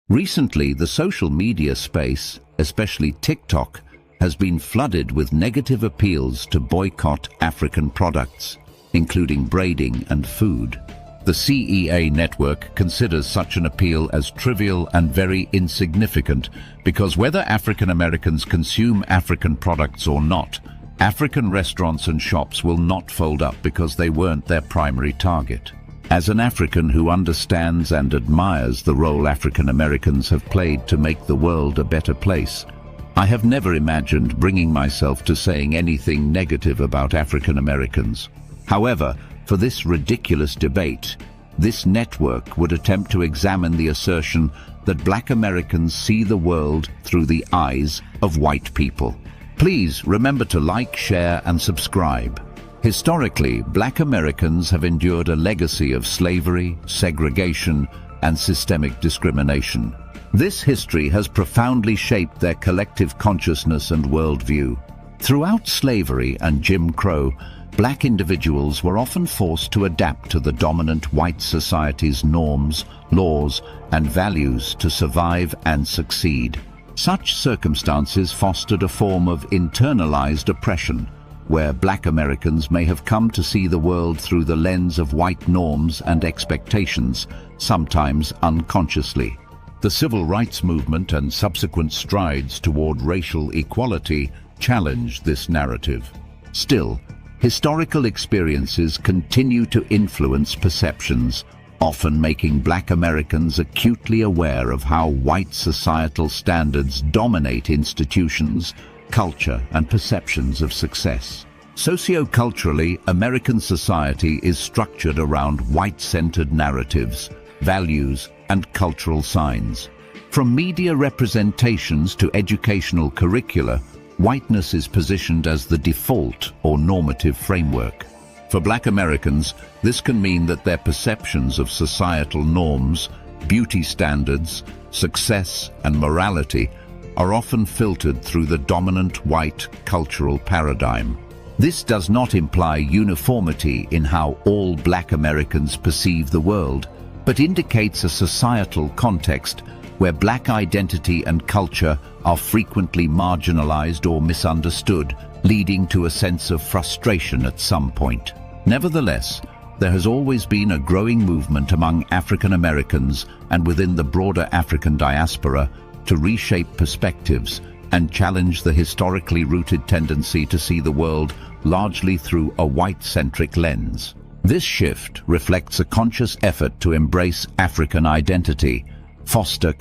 Recently, the social media space, especially TikTok, has been flooded with negative appeals to boycott African products, including braiding and food. The CEA network considers such an appeal as trivial and very insignificant because whether African Americans consume African products or not, African restaurants and shops will not fold up because they weren't their primary target. As an African who understands and admires the role African Americans have played to make the world a better place, I have never imagined bringing myself to saying anything negative about African Americans. However, for this ridiculous debate, this network would attempt to examine the assertion that Black Americans see the world through the eyes of white people. Please remember to like, share, and subscribe. Historically, Black Americans have endured a legacy of slavery, segregation, and systemic discrimination. This history has profoundly shaped their collective consciousness and worldview. Throughout slavery and Jim Crow, Black individuals were often forced to adapt to the dominant white society's norms, laws, and values to survive and succeed. Such circumstances fostered a form of internalized oppression, where Black Americans may have come to see the world through the lens of white norms and expectations, sometimes unconsciously. The civil rights movement and subsequent strides toward racial equality challenged this narrative. Still, historical experiences continue to influence perceptions, often making Black Americans acutely aware of how white societal standards dominate institutions, culture, and perceptions of success. Socioculturally, American society is structured around white-centered narratives, values, and cultural signs. From media representations to educational curricula, whiteness is positioned as the default or normative framework. For Black Americans, this can mean that their perceptions of societal norms, beauty standards, success, and morality are often filtered through the dominant white cultural paradigm. This does not imply uniformity in how all Black Americans perceive the world, but indicates a societal context where Black identity and culture are frequently marginalized or misunderstood, leading to a sense of frustration at some point. Nevertheless, there has always been a growing movement among African Americans and within the broader African diaspora to reshape perspectives and challenge the historically rooted tendency to see the world largely through a white-centric lens. This shift reflects a conscious effort to embrace African identity, foster